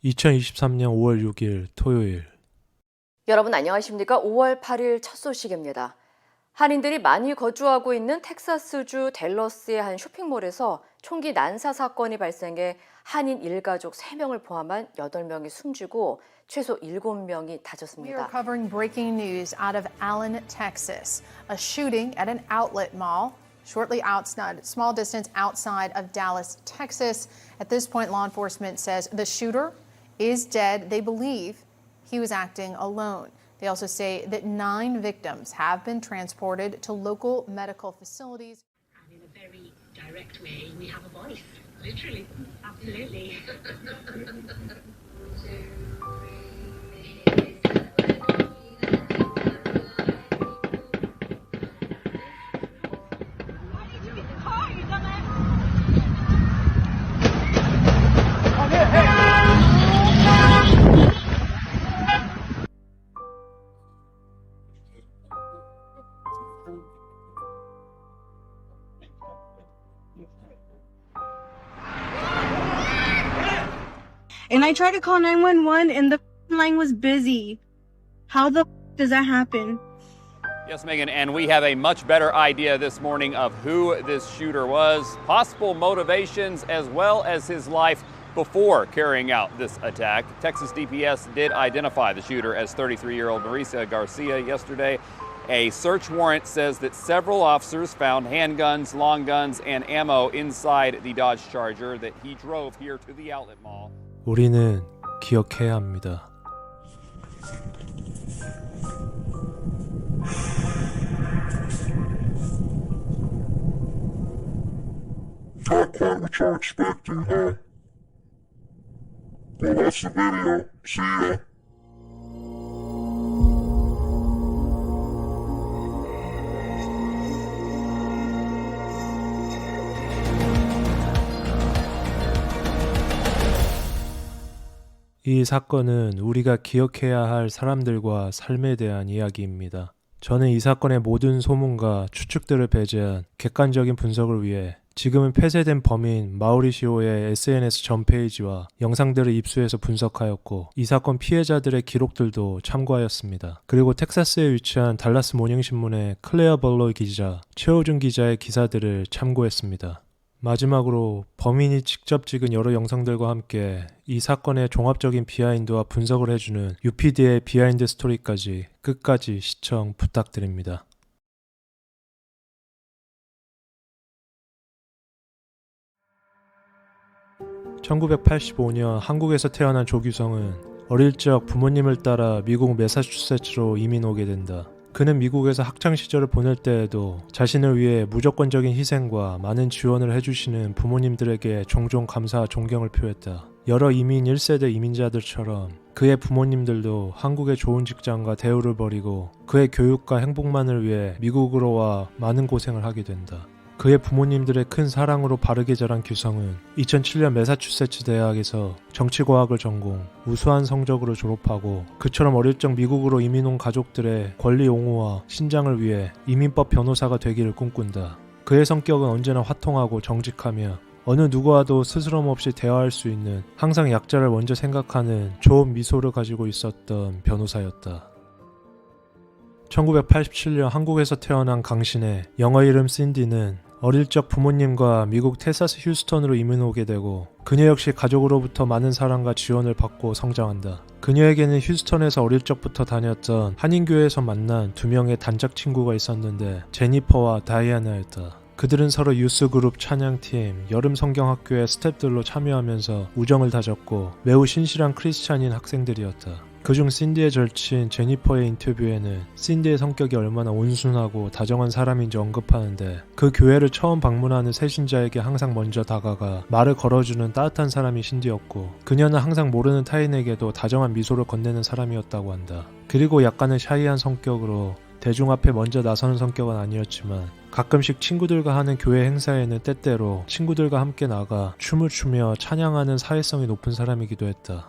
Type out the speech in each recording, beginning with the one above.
2023년 5월 6일 토요일. 여러분 안녕하십니까? 5월 8일 첫 소식입니다. 한인들이 많이 거주하고 있는 텍사스주 댈러스의 한 쇼핑몰에서 총기 난사 사건이 발생해 한인 일가족 3명을 포함한 8명이 숨지고 최소 7명이 We are 다쳤습니다. covering breaking news out of Allen, Texas. A shooting at an outlet mall shortly outside, small distance outside of Dallas, Texas. At this point, law enforcement says the shooter is dead. They believe he was acting alone. They also say that 9 victims have been transported to local medical facilities. And in a very direct way, we have a voice, literally, absolutely. And I tried to call 911 and the line was busy. How the does that happen? Yes, Megan, and we have a much better idea this morning of who this shooter was, possible motivations, as well as his life before carrying out this attack. Texas DPS did identify the shooter as 33-year-old Marisa Garcia yesterday. A search warrant says that several officers found handguns, long guns, and ammo inside the Dodge Charger that he drove here to the outlet mall. 우리는 기억해야 합니다. Not quite what you're expecting, huh? Well, that's the video. See ya. 이 사건은 우리가 기억해야 할 사람들과 삶에 대한 이야기입니다. 저는 이 사건의 모든 소문과 추측들을 배제한 객관적인 분석을 위해 지금은 폐쇄된 범인 마우리시오의 SNS 전페이지와 영상들을 입수해서 분석하였고 이 사건 피해자들의 기록들도 참고하였습니다. 그리고 텍사스에 위치한 달라스 모닝신문의 클레어 벌로 기자, 최호준 기자의 기사들을 참고했습니다. 마지막으로 범인이 직접 찍은 여러 영상들과 함께 이 사건의 종합적인 비하인드와 분석을 해주는 UPD의 비하인드 스토리까지 끝까지 시청 부탁드립니다. 1985년 한국에서 태어난 조규성은 어릴 적 부모님을 따라 미국 매사추세츠로 이민 오게 된다. 그는 미국에서 학창시절을 보낼 때에도 자신을 위해 무조건적인 희생과 많은 지원을 해주시는 부모님들에게 종종 감사와 존경을 표했다. 여러 이민 1세대 이민자들처럼 그의 부모님들도 한국의 좋은 직장과 대우를 버리고 그의 교육과 행복만을 위해 미국으로 와 많은 고생을 하게 된다. 그의 부모님들의 큰 사랑으로 바르게 자란 규성은 2007년 매사추세츠 대학에서 정치과학을 전공, 우수한 성적으로 졸업하고 그처럼 어릴 적 미국으로 이민 온 가족들의 권리 옹호와 신장을 위해 이민법 변호사가 되기를 꿈꾼다. 그의 성격은 언제나 화통하고 정직하며 어느 누구와도 스스럼 없이 대화할 수 있는 항상 약자를 먼저 생각하는 좋은 미소를 가지고 있었던 변호사였다. 1987년 한국에서 태어난 강신의 영어 이름 신디는 어릴 적 부모님과 미국 텍사스 휴스턴으로 이민 오게 되고 그녀 역시 가족으로부터 많은 사랑과 지원을 받고 성장한다. 그녀에게는 휴스턴에서 어릴 적부터 다녔던 한인교회에서 만난 2명의 단짝 친구가 있었는데 제니퍼와 다이아나였다. 그들은 서로 유스그룹 찬양팀, 여름 성경학교의 스태프들로 참여하면서 우정을 다졌고 매우 신실한 크리스찬인 학생들이었다. 그중 신디의 절친 제니퍼의 인터뷰에는 신디의 성격이 얼마나 온순하고 다정한 사람인지 언급하는데 그 교회를 처음 방문하는 새신자에게 항상 먼저 다가가 말을 걸어주는 따뜻한 사람이 신디였고 그녀는 항상 모르는 타인에게도 다정한 미소를 건네는 사람이었다고 한다. 그리고 약간은 샤이한 성격으로 대중 앞에 먼저 나서는 성격은 아니었지만 가끔씩 친구들과 하는 교회 행사에는 때때로 친구들과 함께 나가 춤을 추며 찬양하는 사회성이 높은 사람이기도 했다.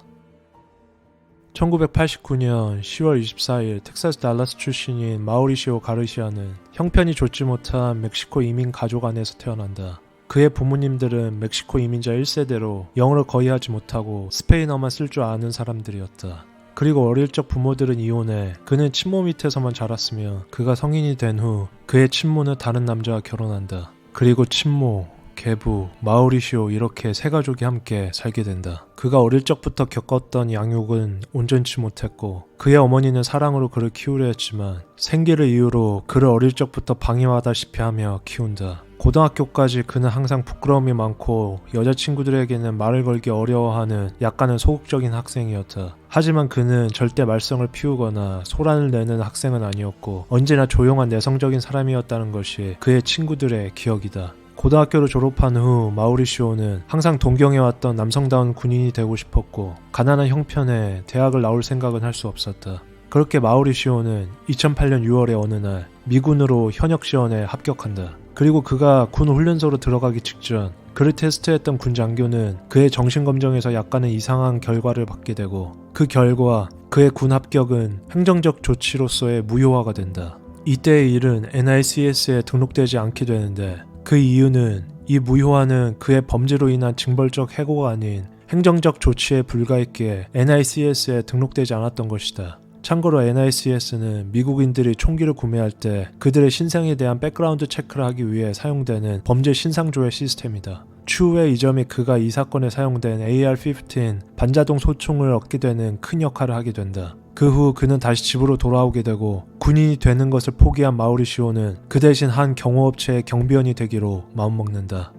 1989년 10월 24일 텍사스 달라스 출신인 마우리시오 가르시아는 형편이 좋지 못한 멕시코 이민 가족 안에서 태어난다. 그의 부모님들은 멕시코 이민자 1세대로 영어를 거의 하지 못하고 스페인어만 쓸 줄 아는 사람들이었다. 그리고 어릴 적 부모들은 이혼해 그는 친모 밑에서만 자랐으며 그가 성인이 된 후 그의 친모는 다른 남자와 결혼한다. 그리고 친모, 계부, 마우리시오 이렇게 세 가족이 함께 살게 된다. 그가 어릴 적부터 겪었던 양육은 온전치 못했고 그의 어머니는 사랑으로 그를 키우려 했지만 생기를 이유로 그를 어릴 적부터 방임하다시피 하며 키운다. 고등학교까지 그는 항상 부끄러움이 많고 여자친구들에게는 말을 걸기 어려워하는 약간은 소극적인 학생이었다. 하지만 그는 절대 말썽을 피우거나 소란을 내는 학생은 아니었고 언제나 조용한 내성적인 사람이었다는 것이 그의 친구들의 기억이다. 고등학교를 졸업한 후 마우리시오는 항상 동경해왔던 남성다운 군인이 되고 싶었고 가난한 형편에 대학을 나올 생각은 할 수 없었다. 그렇게 마우리시오는 2008년 6월의 어느 날 미군으로 현역 시험에 합격한다. 그리고 그가 군 훈련소로 들어가기 직전 그를 테스트했던 군 장교는 그의 정신검정에서 약간의 이상한 결과를 받게 되고 그 결과 그의 군 합격은 행정적 조치로서의 무효화가 된다. 이때의 일은 NICS에 등록되지 않게 되는데 그 이유는 이 무효화는 그의 범죄로 인한 징벌적 해고가 아닌 행정적 조치에 불과했기에 NICS에 등록되지 않았던 것이다. 참고로 NICS는 미국인들이 총기를 구매할 때 그들의 신상에 대한 백그라운드 체크를 하기 위해 사용되는 범죄 신상조회 시스템이다. 추후에 이 점이 그가 이 사건에 사용된 AR-15 반자동 소총을 얻게 되는 큰 역할을 하게 된다. 그 후 그는 다시 집으로 돌아오게 되고 군인이 되는 것을 포기한 마우리시오는 그 대신 한 경호업체의 경비원이 되기로 마음먹는다.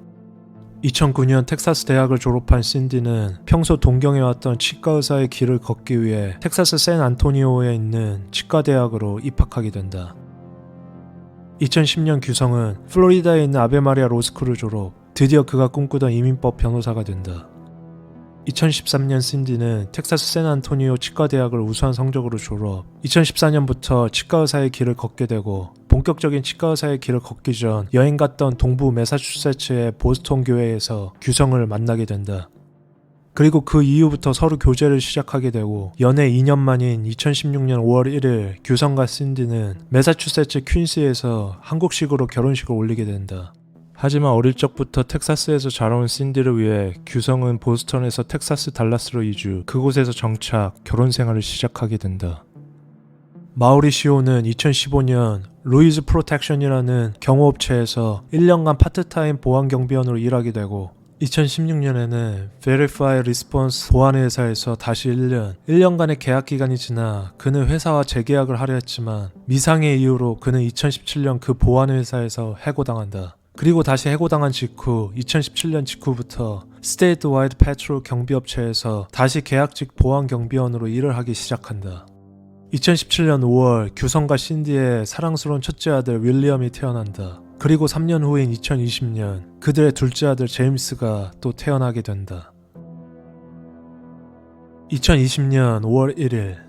2009년 텍사스 대학을 졸업한 신디는 평소 동경해왔던 치과 의사의 길을 걷기 위해 텍사스 샌안토니오에 있는 치과대학으로 입학하게 된다. 2010년 규성은 플로리다에 있는 아베마리아 로스쿨을 졸업, 드디어 그가 꿈꾸던 이민법 변호사가 된다. 2013년 신디는 텍사스 샌안토니오 치과대학을 우수한 성적으로 졸업, 2014년부터 치과의사의 길을 걷게 되고 본격적인 치과의사의 길을 걷기 전 여행 갔던 동부 매사추세츠의 보스턴 교회에서 규성을 만나게 된다. 그리고 그 이후부터 서로 교제를 시작하게 되고 연애 2년 만인 2016년 5월 1일 규성과 신디는 매사추세츠 퀸스에서 한국식으로 결혼식을 올리게 된다. 하지만 어릴 적부터 텍사스에서 자라온 신디를 위해 규성은 보스턴에서 텍사스 달라스로 이주, 그곳에서 정착, 결혼 생활을 시작하게 된다. 마우리시오는 2015년 루이즈 프로텍션이라는 경호업체에서 1년간 파트타임 보안경비원으로 일하게 되고 2016년에는 Verify Response 보안회사에서 다시 1년간의 계약기간이 지나 그는 회사와 재계약을 하려 했지만 미상의 이유로 그는 2017년 그 보안회사에서 해고당한다. 그리고 다시 해고당한 직후 2017년 직후부터 스테이트와이드 패트롤 경비업체에서 다시 계약직 보안경비원으로 일을 하기 시작한다. 2017년 5월 규성과 신디의 사랑스러운 첫째 아들 윌리엄이 태어난다. 그리고 3년 후인 2020년 그들의 둘째 아들 제임스가 또 태어나게 된다. 2020년 5월 1일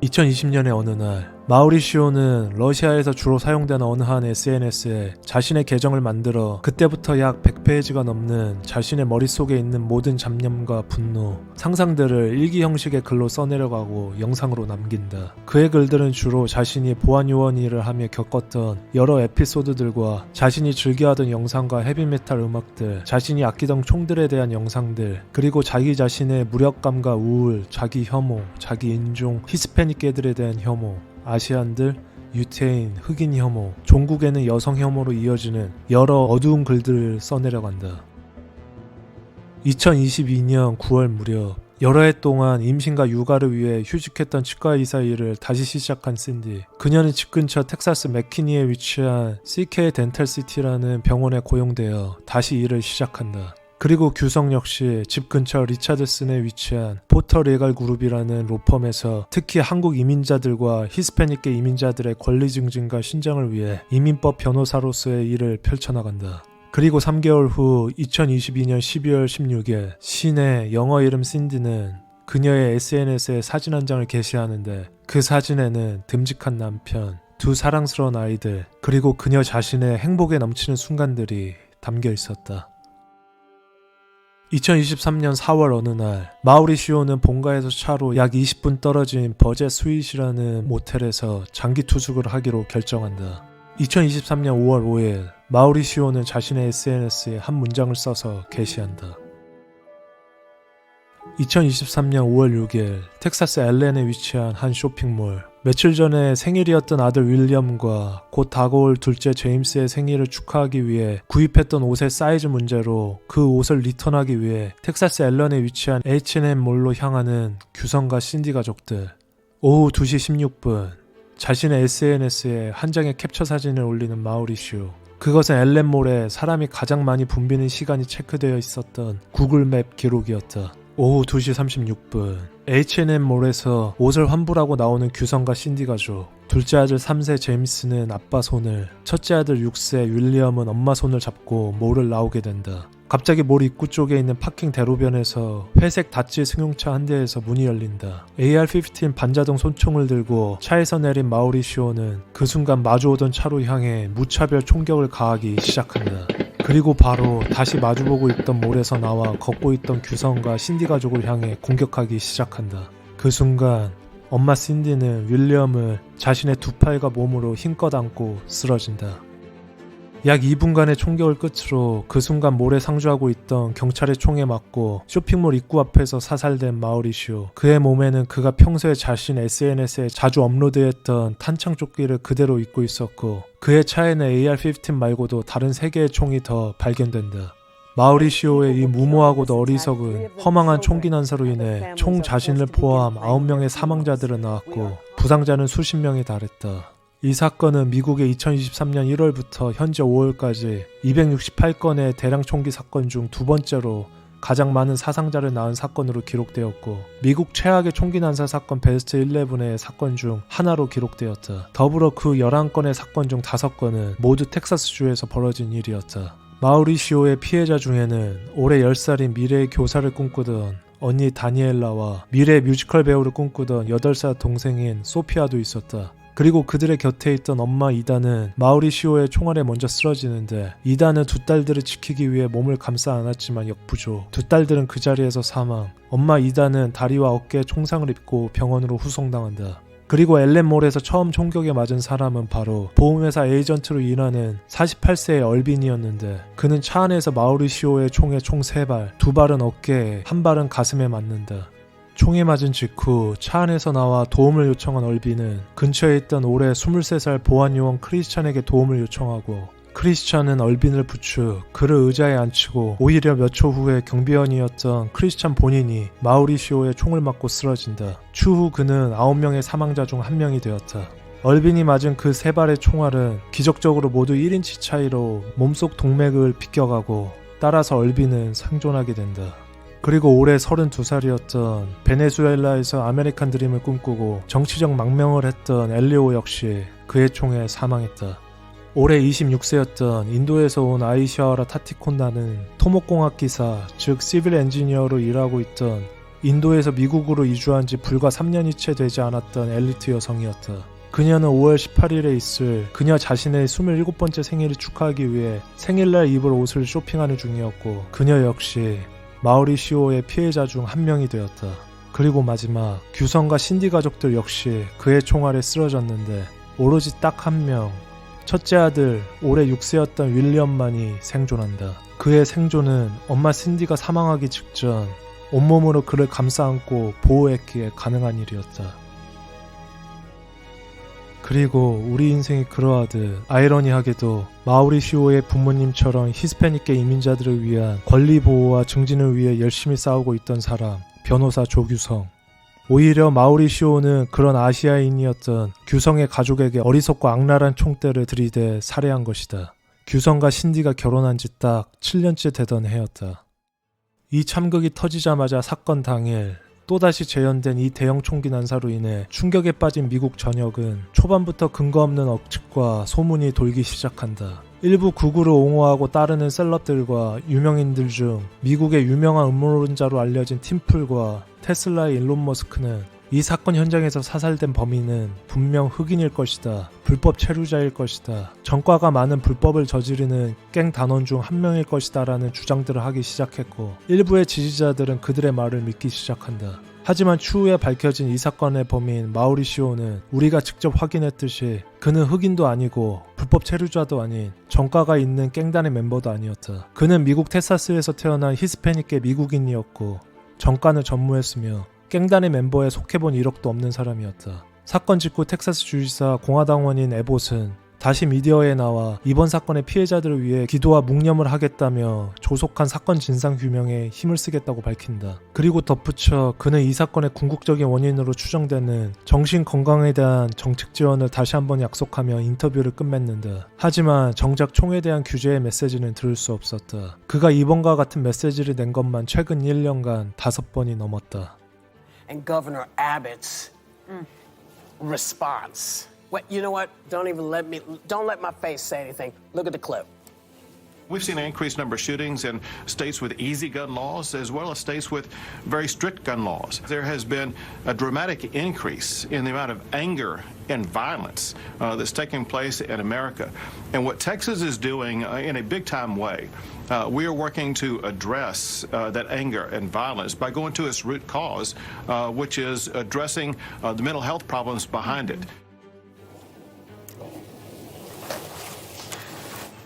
2020년의 어느 날 마우리시오는 러시아에서 주로 사용되는 어느 한 SNS에 자신의 계정을 만들어 그때부터 약 100페이지가 넘는 자신의 머릿속에 있는 모든 잡념과 분노, 상상들을 일기 형식의 글로 써내려가고 영상으로 남긴다. 그의 글들은 주로 자신이 보안요원 일을 하며 겪었던 여러 에피소드들과 자신이 즐겨하던 영상과 헤비메탈 음악들, 자신이 아끼던 총들에 대한 영상들, 그리고 자기 자신의 무력감과 우울, 자기 혐오, 자기 인종, 히스패닉계들에 대한 혐오, 아시안들, 유태인, 흑인 혐오, 종국에는 여성 혐오로 이어지는 여러 어두운 글들을 써내려간다. 2022년 9월 무렵 여러 해 동안 임신과 육아를 위해 휴직했던 치과의사 일을 다시 시작한 신디. 그녀는 집 근처 텍사스 맥키니에 위치한 CK 덴탈시티라는 병원에 고용되어 다시 일을 시작한다. 그리고 규성 역시 집 근처 리차드슨에 위치한 포터 레갈 그룹이라는 로펌에서 특히 한국 이민자들과 히스패닉계 이민자들의 권리 증진과 신장을 위해 이민법 변호사로서의 일을 펼쳐나간다. 그리고 3개월 후 2022년 12월 16일 신의 영어 이름 신디는 그녀의 SNS에 사진 한 장을 게시하는데 그 사진에는 듬직한 남편, 두 사랑스러운 아이들, 그리고 그녀 자신의 행복에 넘치는 순간들이 담겨 있었다. 2023년 4월 어느 날 마우리시오는 본가에서 차로 약 20분 떨어진 버젯 스윗이라는 모텔에서 장기 투숙을 하기로 결정한다. 2023년 5월 5일 마우리시오는 자신의 SNS에 한 문장을 써서 게시한다. 2023년 5월 6일 텍사스 엘렌에 위치한 한 쇼핑몰. 며칠 전에 생일이었던 아들 윌리엄과 곧 다가올 둘째 제임스의 생일을 축하하기 위해 구입했던 옷의 사이즈 문제로 그 옷을 리턴하기 위해 텍사스 엘렌에 위치한 H&M 몰로 향하는 규성과 신디 가족들. 오후 2시 16분 자신의 SNS에 한 장의 캡처 사진을 올리는 마우리시오. 그것은 엘렌몰에 사람이 가장 많이 붐비는 시간이 체크되어 있었던 구글맵 기록이었다. 오후 2시 36분 H&M 몰에서 옷을 환불하고 나오는 규성과 신디 가족. 둘째 아들 3세 제임스는 아빠 손을, 첫째 아들 6세 윌리엄은 엄마 손을 잡고 몰을 나오게 된다. 갑자기 몰 입구 쪽에 있는 파킹 대로변에서 회색 다찌 승용차 한 대에서 문이 열린다. AR-15 반자동 손총을 들고 차에서 내린 마우리시오는 그 순간 마주오던 차로 향해 무차별 총격을 가하기 시작한다. 그리고 바로 다시 마주보고 있던 몰에서 나와 걷고 있던 규성과 신디 가족을 향해 공격하기 시작한다. 그 순간 엄마 신디는 윌리엄을 자신의 두 팔과 몸으로 힘껏 안고 쓰러진다. 약 2분간의 총격을 끝으로 그 순간 몰에 상주하고 있던 경찰의 총에 맞고 쇼핑몰 입구 앞에서 사살된 마우리시오. 그의 몸에는 그가 평소에 자신 SNS에 자주 업로드했던 탄창 조끼를 그대로 입고 있었고 그의 차에는 AR-15 말고도 다른 3개의 총이 더 발견된다. 마우리시오의 이 무모하고도 어리석은 허망한 총기 난사로 인해 총 자신을 포함 9명의 사망자들은 나왔고 부상자는 수십 명에 달했다. 이 사건은 미국의 2023년 1월부터 현재 5월까지 268건의 대량 총기 사건 중 두 번째로 가장 많은 사상자를 낳은 사건으로 기록되었고 미국 최악의 총기 난사 사건 베스트 11의 사건 중 하나로 기록되었다. 더불어 그 11건의 사건 중 5건은 모두 텍사스주에서 벌어진 일이었다. 마우리시오의 피해자 중에는 올해 10살인 미래의 교사를 꿈꾸던 언니 다니엘라와 미래의 뮤지컬 배우를 꿈꾸던 8살 동생인 소피아도 있었다. 그리고 그들의 곁에 있던 엄마 이다는 마우리시오의 총알에 먼저 쓰러지는데 이다는 두 딸들을 지키기 위해 몸을 감싸 안았지만 역부족. 두 딸들은 그 자리에서 사망. 엄마 이다는 다리와 어깨에 총상을 입고 병원으로 후송당한다. 그리고 엘렌몰에서 처음 총격에 맞은 사람은 바로 보험회사 에이전트로 일하는 48세의 얼빈이었는데 그는 차 안에서 마우리시오의 총에 총 3발, 2발은 어깨에, 1발은 가슴에 맞는다. 총에 맞은 직후 차 안에서 나와 도움을 요청한 얼빈은 근처에 있던 올해 23살 보안요원 크리스찬에게 도움을 요청하고 크리스찬은 얼빈을 부축, 그를 의자에 앉히고 오히려 몇 초 후에 경비원이었던 크리스찬 본인이 마우리시오의 총을 맞고 쓰러진다. 추후 그는 9명의 사망자 중 1명이 되었다. 얼빈이 맞은 그 3발의 총알은 기적적으로 모두 1인치 차이로 몸속 동맥을 비껴가고 따라서 얼빈은 생존하게 된다. 그리고 올해 32살이었던 베네수엘라에서 아메리칸 드림을 꿈꾸고 정치적 망명을 했던 엘리오 역시 그의 총에 사망했다. 올해 26세였던 인도에서 온 아이샤와라 타티콘나는 토목공학 기사, 즉 시빌 엔지니어로 일하고 있던 인도에서 미국으로 이주한 지 불과 3년이 채 되지 않았던 엘리트 여성이었다. 그녀는 5월 18일에 있을 그녀 자신의 27번째 생일을 축하하기 위해 생일날 입을 옷을 쇼핑하는 중이었고 그녀 역시 마우리시오의 피해자 중 1명이 되었다. 그리고 마지막 규성과 신디 가족들 역시 그의 총알에 쓰러졌는데 오로지 딱 1명, 첫째 아들 올해 6세였던 윌리엄만이 생존한다. 그의 생존은 엄마 신디가 사망하기 직전 온몸으로 그를 감싸 안고 보호했기에 가능한 일이었다. 그리고 우리 인생이 그러하듯 아이러니하게도 마우리시오의 부모님처럼 히스패닉계 이민자들을 위한 권리 보호와 증진을 위해 열심히 싸우고 있던 사람, 변호사 조규성. 오히려 마우리시오는 그런 아시아인이었던 규성의 가족에게 어리석고 악랄한 총대를 들이대 살해한 것이다. 규성과 신디가 결혼한 지 딱 7년째 되던 해였다. 이 참극이 터지자마자 사건 당일 또다시 재현된 이 대형 총기 난사로 인해 충격에 빠진 미국 전역은 초반부터 근거 없는 억측과 소문이 돌기 시작한다. 일부 극우를 옹호하고 따르는 셀럽들과 유명인들 중 미국의 유명한 음모론자로 알려진 팀풀과 테슬라의 일론 머스크는 이 사건 현장에서 사살된 범인은 분명 흑인일 것이다. 불법 체류자일 것이다. 전과가 많은 불법을 저지르는 갱 단원 중 한 명일 것이다 라는 주장들을 하기 시작했고 일부의 지지자들은 그들의 말을 믿기 시작한다. 하지만 추후에 밝혀진 이 사건의 범인 마우리시오는 우리가 직접 확인했듯이 그는 흑인도 아니고 불법 체류자도 아닌 전과가 있는 갱단의 멤버도 아니었다. 그는 미국 텍사스에서 태어난 히스패닉계 미국인이었고 전과는 전무했으며 갱단의 멤버에 속해본 이력도 없는 사람이었다. 사건 직후 텍사스 주지사 공화당원인 에봇은 다시 미디어에 나와 이번 사건의 피해자들을 위해 기도와 묵념을 하겠다며 조속한 사건 진상 규명에 힘을 쓰겠다고 밝힌다. 그리고 덧붙여 그는 이 사건의 궁극적인 원인으로 추정되는 정신 건강에 대한 정책 지원을 다시 한번 약속하며 인터뷰를 끝맺는다. 하지만 정작 총에 대한 규제의 메시지는 들을 수 없었다. 그가 이번과 같은 메시지를 낸 것만 최근 1년간 5번이 넘었다. And Governor Abbott's response. Wait, you know what? Don't let my face say anything. Look at the clip. We've seen an increased number of shootings in states with easy gun laws as well as states with very strict gun laws. There has been a dramatic increase in the amount of anger and violence that's taking place in America. And what Texas is doing in a big-time way, we are working to address that anger and violence by going to its root cause, which is addressing the mental health problems behind it.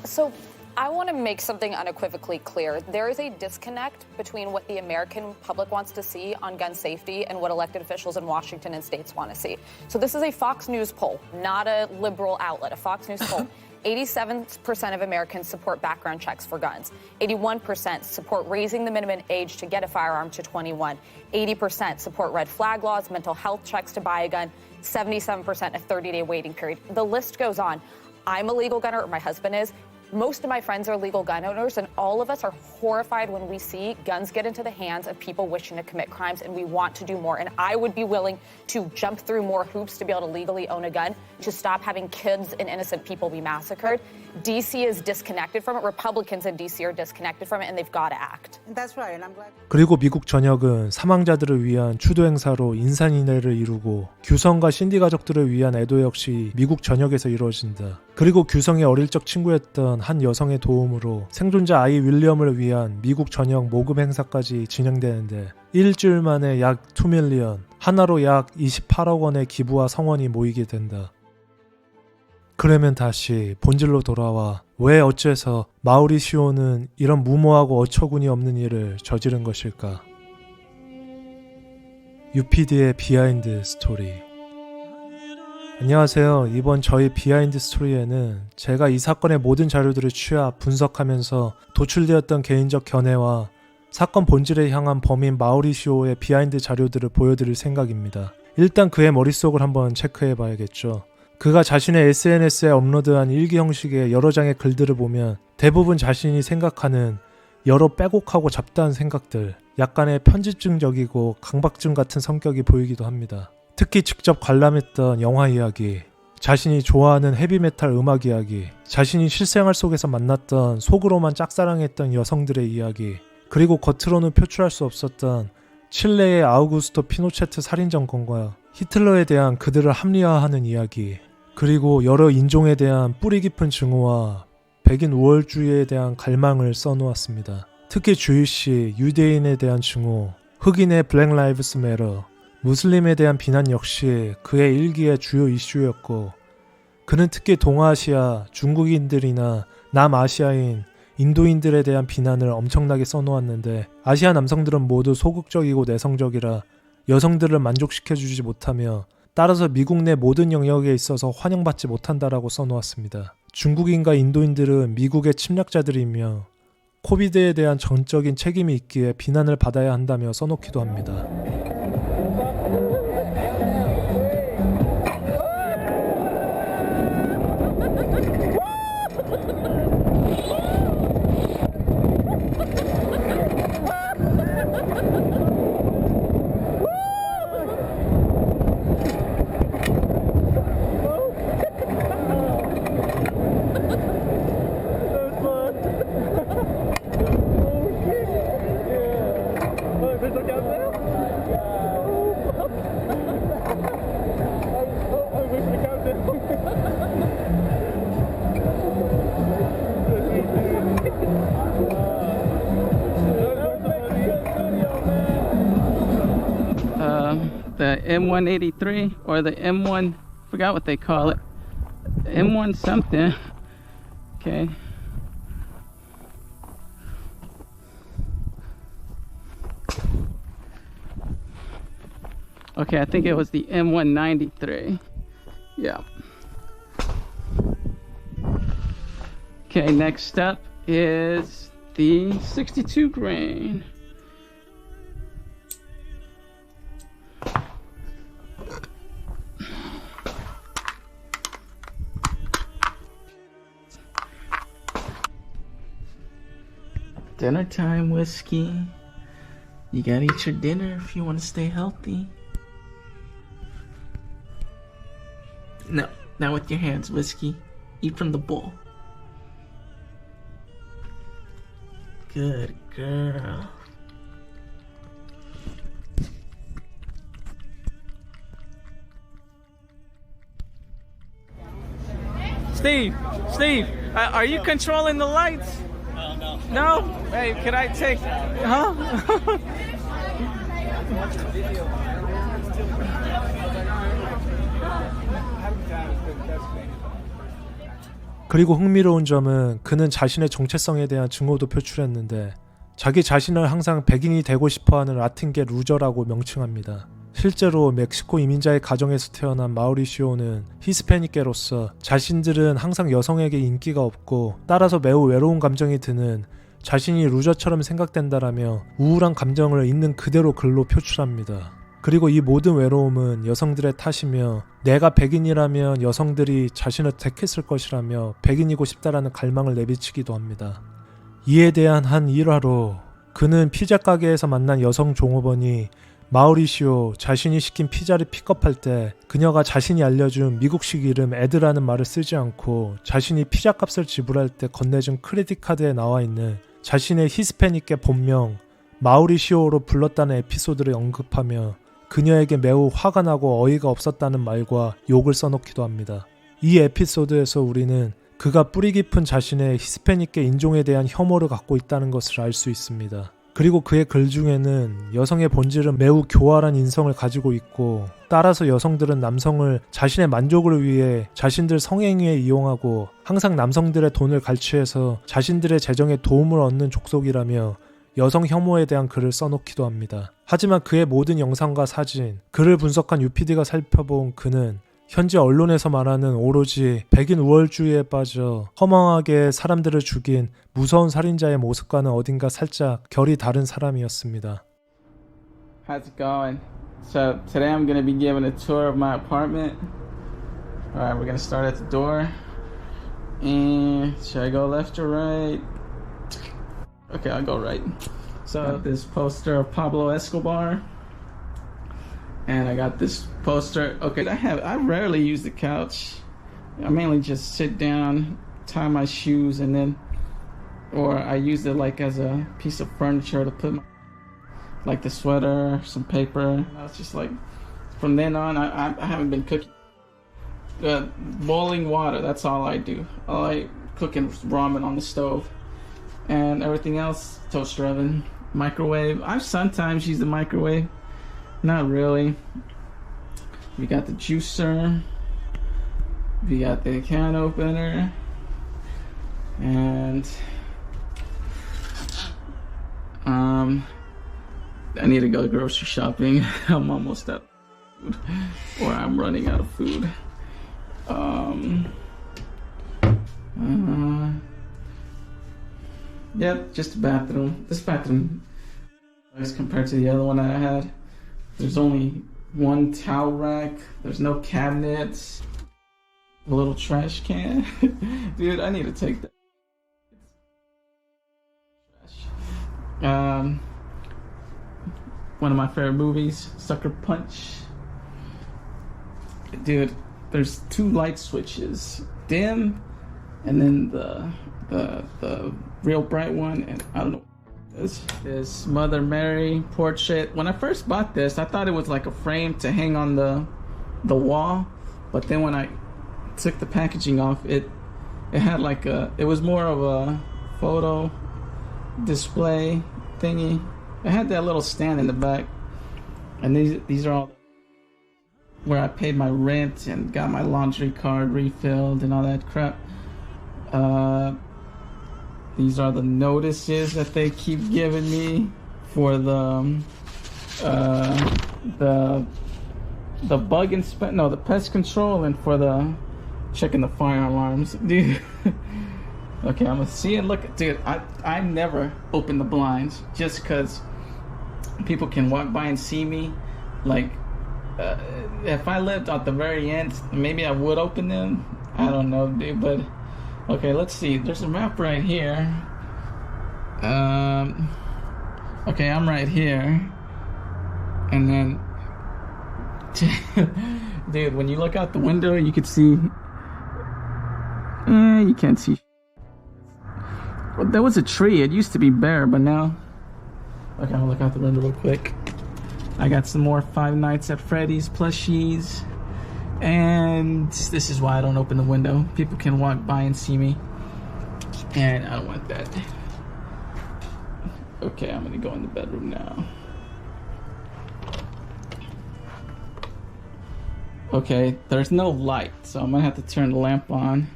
So I want to make something unequivocally clear. There is a disconnect between what the American public wants to see on gun safety and what elected officials in Washington and states want to see. So this is a Fox News poll, not a liberal outlet, a Fox News poll. 87% of Americans support background checks for guns. 81% support raising the minimum age to get a firearm to 21. 80% support red flag laws, mental health checks to buy a gun. 77% a 30-day waiting period. The list goes on. I'm a legal gunner, or my husband is. Most of my friends are legal gun owners, and all of us are horrified when we see guns get into the hands of people wishing to commit crimes, and we want to do more. And I would be willing to jump through more hoops to be able to legally own a gun, to stop having kids and innocent people be massacred. D.C. is disconnected from it. Republicans in D.C. are disconnected from it, and they've got to act. That's right, and I'm glad. 그리고 미국 전역은 사망자들을 위한 추도 행사로 인산인해를 이루고 규성과 신디 가족들을 위한 애도 역시 미국 전역에서 이루어진다. 그리고 규성의 어릴 적 친구였던 한 여성의 도움으로 생존자 아이 윌리엄을 위한 미국 전역 모금 행사까지 진행되는데 일주일 만에 약 2밀리언, 하나로 약 28억 원의 기부와 성원이 모이게 된다. 그러면 다시 본질로 돌아와 왜 어째서 마우리시오는 이런 무모하고 어처구니 없는 일을 저지른 것일까? UPD의 비하인드 스토리. 안녕하세요. 이번 저희 비하인드 스토리에는 제가 이 사건의 모든 자료들을 취합, 분석하면서 도출되었던 개인적 견해와 사건 본질에 향한 범인 마우리시오의 비하인드 자료들을 보여드릴 생각입니다. 일단 그의 머릿속을 한번 체크해봐야겠죠. 그가 자신의 SNS에 업로드한 일기 형식의 여러 장의 글들을 보면 대부분 자신이 생각하는 여러 빼곡하고 잡다한 생각들, 약간의 편집증적이고 강박증 같은 성격이 보이기도 합니다. 특히 직접 관람했던 영화 이야기, 자신이 좋아하는 헤비메탈 음악 이야기, 자신이 실생활 속에서 만났던 속으로만 짝사랑했던 여성들의 이야기, 그리고 겉으로는 표출할 수 없었던 칠레의 아우구스토 피노체트 살인정권과 히틀러에 대한 그들을 합리화하는 이야기, 그리고 여러 인종에 대한 뿌리 깊은 증오와 백인 우월주의에 대한 갈망을 써놓았습니다. 특히 주이시, 유대인에 대한 증오, 흑인의 블랙 라이브스 매터, 무슬림에 대한 비난 역시 그의 일기의 주요 이슈였고, 그는 특히 동아시아, 중국인들이나 남아시아인, 인도인들에 대한 비난을 엄청나게 써놓았는데 아시아 남성들은 모두 소극적이고 내성적이라 여성들을 만족시켜주지 못하며 따라서 미국 내 모든 영역에 있어서 환영받지 못한다라고 써놓았습니다. 중국인과 인도인들은 미국의 침략자들이며 코비드에 대한 전적인 책임이 있기에 비난을 받아야 한다며 써놓기도 합니다. the M183 or the M1, forgot what they call it. M1 something. Okay. Okay, I think it was the M193. Yeah. Okay, next up is the 62 grain. Dinner time, whiskey. You gotta eat your dinner if you want to stay healthy. No, not with your hands, whiskey. Eat from the bowl. Good girl. Steve, are you controlling the lights? No? Hey, can I take... Huh? 그리고 흥미로운 점은 그는 자신의 정체성에 대한 증오도 표출했는데 자기 자신을 항상 백인이 되고 싶어하는 라틴계 루저라고 명칭합니다. 실제로 멕시코 이민자의 가정에서 태어난 마우리시오는 히스패닉계로서 자신들은 항상 여성에게 인기가 없고 따라서 매우 외로운 감정이 드는 자신이 루저처럼 생각된다라며 우울한 감정을 있는 그대로 글로 표출합니다. 그리고 이 모든 외로움은 여성들의 탓이며 내가 백인이라면 여성들이 자신을 택했을 것이라며 백인이고 싶다라는 갈망을 내비치기도 합니다. 이에 대한 한 일화로 그는 피자 가게에서 만난 여성 종업원이 마우리시오 자신이 시킨 피자를 픽업할 때 그녀가 자신이 알려준 미국식 이름 에드라는 말을 쓰지 않고 자신이 피자 값을 지불할 때 건네준 크레딧 카드에 나와 있는 자신의 히스패닉계 본명 마우리시오로 불렀다는 에피소드를 언급하며 그녀에게 매우 화가 나고 어이가 없었다는 말과 욕을 써놓기도 합니다. 이 에피소드에서 우리는 그가 뿌리 깊은 자신의 히스패닉계 인종에 대한 혐오를 갖고 있다는 것을 알 수 있습니다. 그리고 그의 글 중에는 여성의 본질은 매우 교활한 인성을 가지고 있고 따라서 여성들은 남성을 자신의 만족을 위해 자신들 성행위에 이용하고 항상 남성들의 돈을 갈취해서 자신들의 재정에 도움을 얻는 족속이라며 여성 혐오에 대한 글을 써놓기도 합니다. 하지만 그의 모든 영상과 사진, 글을 분석한 UPD가 살펴본 그는 현재 언론에서 말하는 오로지 백인 우월주의에 빠져 허망하게 사람들을 죽인 무서운 살인자의 모습과는 어딘가 살짝 결이 다른 사람이었습니다. How's it going? So today I'm gonna be giving a tour of my apartment. Alright, we're gonna start at the door. And should I go left or right? Okay, I'll go right. So I got this poster of Pablo Escobar. And I got this poster. Okay, I rarely use the couch. I mainly just sit down, tie my shoes, and then, or I use it like as a piece of furniture to put my, like the sweater, some paper. It's just like, from then on, I haven't been cooking. Boiling water, that's all I do. I like cooking ramen on the stove. And everything else, toaster oven, microwave. I sometimes use the microwave. Not really. We got the juicer. We got the can opener. And I need to go grocery shopping. I'm almost out of food. Or I'm running out of food. Yep, just a bathroom. This bathroom, as compared to the other one that I had, there's only one towel rack. There's no cabinets. A little trash can. Dude, I need to take that. One of my favorite movies, Sucker Punch. Dude, there's two light switches, dim, and then the real bright one, and I don't know. This Mother Mary portrait. When I first bought this, I thought it was like a frame to hang on the wall, but then when I took the packaging off, it had like it was more of a photo display thingy. It had that little stand in the back, and these are all where I paid my rent and got my laundry card refilled and all that crap. These are the notices that they keep giving me for the bug inspect, no, the pest control, and for the checking the fire alarms, dude. Okay, I'm gonna see and look, dude. I never open the blinds just because people can walk by and see me. Like, if I lived at the very end, maybe I would open them. I don't know, dude. But okay, let's see. There's a map right here. Okay, I'm right here, and then, dude, when you look out the window, you can see. You can't see. Well, there was a tree. It used to be bare, but now. Okay, I'm gonna look out the window real quick. I got some more Five Nights at Freddy's plushies. And this is why I don't open the window. People can walk by and see me. And I don't want that. Okay, I'm gonna go in the bedroom now. Okay, there's no light, so I'm gonna have to turn the lamp on.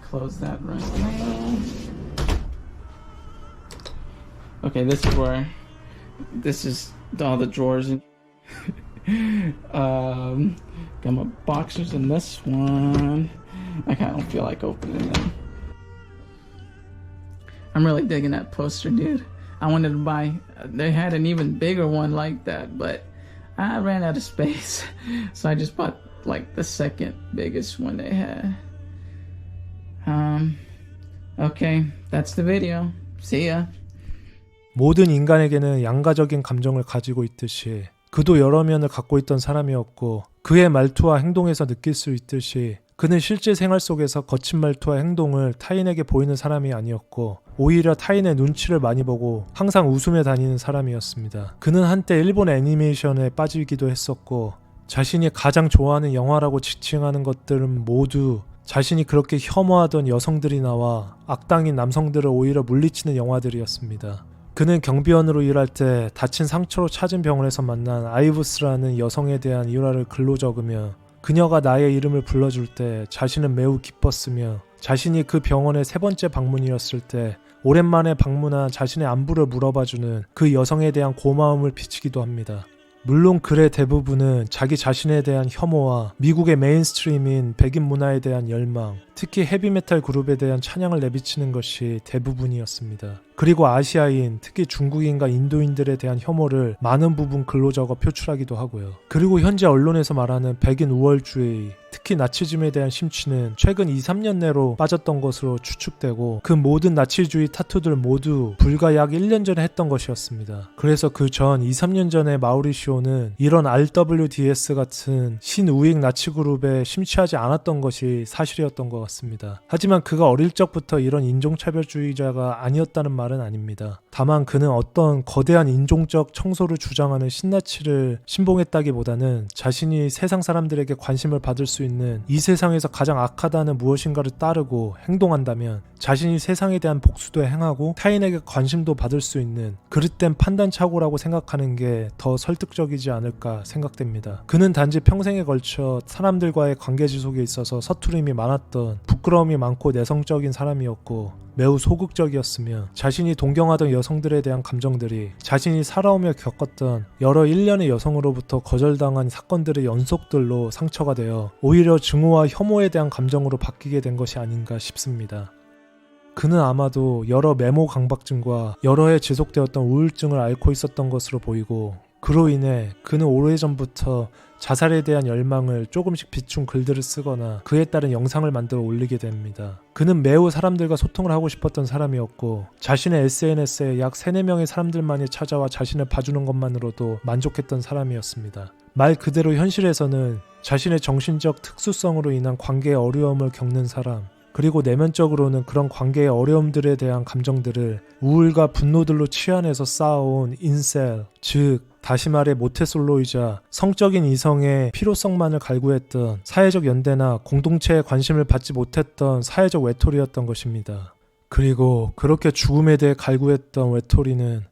Close that right now. Okay, this is where, this is all the drawers. Got my boxers in this one. I kind of don't feel like opening them. I'm really digging that poster, dude. I wanted to buy, they had an even bigger one like that, but I ran out of space. So I just bought like the second biggest one they had. Okay, that's the video. See ya. 모든 인간에게는 양가적인 감정을 가지고 있듯이 그도 여러 면을 갖고 있던 사람이었고 그의 말투와 행동에서 느낄 수 있듯이 그는 실제 생활 속에서 거친 말투와 행동을 타인에게 보이는 사람이 아니었고 오히려 타인의 눈치를 많이 보고 항상 웃으며 다니는 사람이었습니다. 그는 한때 일본 애니메이션에 빠지기도 했었고 자신이 가장 좋아하는 영화라고 지칭하는 것들은 모두 자신이 그렇게 혐오하던 여성들이 나와 악당인 남성들을 오히려 물리치는 영화들이었습니다. 그는 경비원으로 일할 때 다친 상처로 찾은 병원에서 만난 아이브스라는 여성에 대한 일화를 글로 적으며 그녀가 나의 이름을 불러줄 때 자신은 매우 기뻤으며 자신이 그 병원의 3번째 방문이었을 때 오랜만에 방문한 자신의 안부를 물어봐주는 그 여성에 대한 고마움을 비치기도 합니다. 물론 글의 대부분은 자기 자신에 대한 혐오와 미국의 메인스트림인 백인 문화에 대한 열망, 특히 헤비메탈 그룹에 대한 찬양을 내비치는 것이 대부분이었습니다. 그리고 아시아인, 특히 중국인과 인도인들에 대한 혐오를 많은 부분 글로 적어 표출하기도 하고요. 그리고 현재 언론에서 말하는 백인 우월주의, 특히 나치즘에 대한 심취는 최근 2-3년 내로 빠졌던 것으로 추측되고 그 모든 나치주의 타투들 모두 불과 약 1년 전에 했던 것이었습니다. 그래서 그 전 2-3년 전에 마우리시오는 이런 RWDS 같은 신우익 나치 그룹에 심취하지 않았던 것이 사실이었던 것 같습니다. 하지만 그가 어릴 적부터 이런 인종차별주의자가 아니었다는 말은 아닙니다. 다만 그는 어떤 거대한 인종적 청소를 주장하는 신나치를 신봉했다기보다는 자신이 세상 사람들에게 관심을 받을 수 있는 이 세상에서 가장 악하다는 무엇인가를 따르고 행동한다면 자신이 세상에 대한 복수도 행하고 타인에게 관심도 받을 수 있는 그릇된 판단착오라고 생각하는 게 더 설득적이지 않을까 생각됩니다. 그는 단지 평생에 걸쳐 사람들과의 관계지속에 있어서 서투름이 많았던 부끄러움이 많고 내성적인 사람이었고 매우 소극적이었으며 자신이 동경하던 여성들에 대한 감정들이 자신이 살아오며 겪었던 여러 일련의 여성으로부터 거절당한 사건들의 연속들로 상처가 되어 오히려 증오와 혐오에 대한 감정으로 바뀌게 된 것이 아닌가 싶습니다. 그는 아마도 여러 메모 강박증과 여러 해 지속되었던 우울증을 앓고 있었던 것으로 보이고 그로 인해 그는 오래전부터 자살에 대한 열망을 조금씩 비춘 글들을 쓰거나 그에 따른 영상을 만들어 올리게 됩니다. 그는 매우 사람들과 소통을 하고 싶었던 사람이었고 자신의 SNS에 약 3-4명의 사람들만이 찾아와 자신을 봐주는 것만으로도 만족했던 사람이었습니다. 말 그대로 현실에서는 자신의 정신적 특수성으로 인한 관계의 어려움을 겪는 사람, 그리고 내면적으로는 그런 관계의 어려움들에 대한 감정들을 우울과 분노들로 치환해서 쌓아온 인셀, 즉 다시 말해 모태솔로이자 성적인 이성의 필요성만을 갈구했던 사회적 연대나 공동체에 관심을 받지 못했던 사회적 외톨이였던 것입니다. 그리고 그렇게 죽음에 대해 갈구했던 외톨이는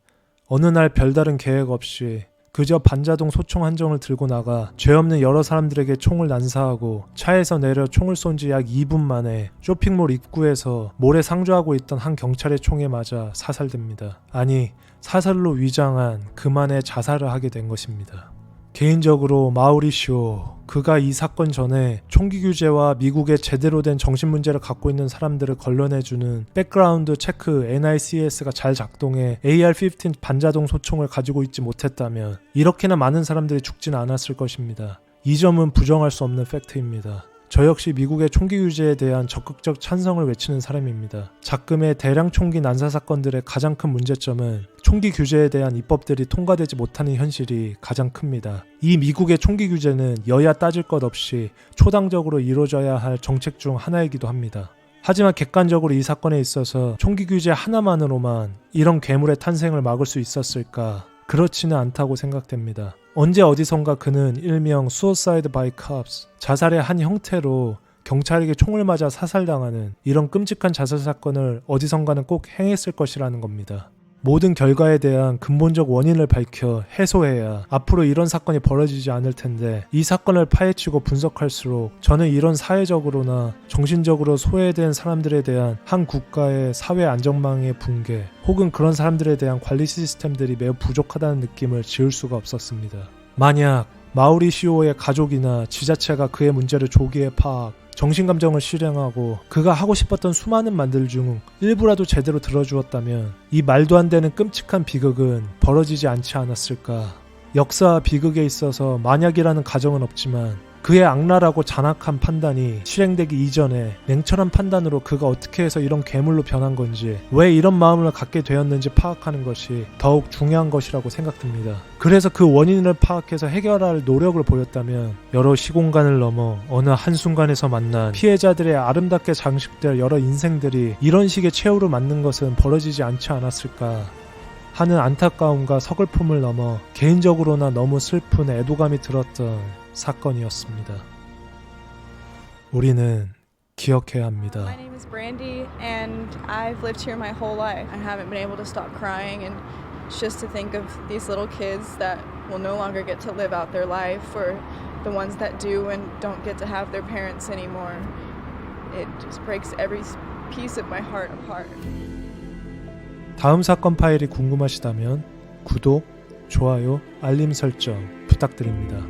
어느 날 별다른 계획 없이 그저 반자동 소총 한 정을 들고 나가 죄 없는 여러 사람들에게 총을 난사하고 차에서 내려 총을 쏜 지 약 2분 만에 쇼핑몰 입구에서 몰에 상주하고 있던 한 경찰의 총에 맞아 사살됩니다. 아니, 사살로 위장한 그만의 자살을 하게 된 것입니다. 개인적으로 마우리시오, 그가 이 사건 전에 총기 규제와 미국의 제대로 된 정신문제를 갖고 있는 사람들을 걸러내주는 백그라운드 체크 NICS가 잘 작동해 AR-15 반자동 소총을 가지고 있지 못했다면 이렇게나 많은 사람들이 죽지는 않았을 것입니다. 이 점은 부정할 수 없는 팩트입니다. 저 역시 미국의 총기 규제에 대한 적극적 찬성을 외치는 사람입니다. 작금의 대량 총기 난사 사건들의 가장 큰 문제점은 총기 규제에 대한 입법들이 통과되지 못하는 현실이 가장 큽니다. 이 미국의 총기 규제는 여야 따질 것 없이 초당적으로 이루어져야 할 정책 중 하나이기도 합니다. 하지만 객관적으로 이 사건에 있어서 총기 규제 하나만으로만 이런 괴물의 탄생을 막을 수 있었을까? 그렇지는 않다고 생각됩니다. 언제 어디선가 그는 일명 suicide by cops, 자살의 한 형태로 경찰에게 총을 맞아 사살당하는 이런 끔찍한 자살 사건을 어디선가는 꼭 행했을 것이라는 겁니다. 모든 결과에 대한 근본적 원인을 밝혀 해소해야 앞으로 이런 사건이 벌어지지 않을 텐데 이 사건을 파헤치고 분석할수록 저는 이런 사회적으로나 정신적으로 소외된 사람들에 대한 한 국가의 사회 안전망의 붕괴 혹은 그런 사람들에 대한 관리 시스템들이 매우 부족하다는 느낌을 지울 수가 없었습니다. 만약 마우리시오의 가족이나 지자체가 그의 문제를 조기에 파악, 정신감정을 실행하고 그가 하고 싶었던 수많은 말들 중 일부라도 제대로 들어주었다면 이 말도 안 되는 끔찍한 비극은 벌어지지 않지 않았을까. 역사와 비극에 있어서 만약이라는 가정은 없지만 그의 악랄하고 잔악한 판단이 실행되기 이전에 냉철한 판단으로 그가 어떻게 해서 이런 괴물로 변한 건지, 왜 이런 마음을 갖게 되었는지 파악하는 것이 더욱 중요한 것이라고 생각됩니다. 그래서 그 원인을 파악해서 해결할 노력을 보였다면 여러 시공간을 넘어 어느 한순간에서 만난 피해자들의 아름답게 장식될 여러 인생들이 이런 식의 최후를 맞는 것은 벌어지지 않지 않았을까 하는 안타까움과 서글픔을 넘어 개인적으로나 너무 슬픈 애도감이 들었던 사건이었습니다. 우리는 기억해야 합니다. My name is Brandy and I've lived here my whole life. I haven't been able to stop crying, and it's just to think of these little kids that will no longer get to live out their life, or the ones that do and don't get to have their parents anymore. It just breaks every piece of my heart apart. 다음 사건 파일이 궁금하시다면 구독, 좋아요, 알림 설정 부탁드립니다.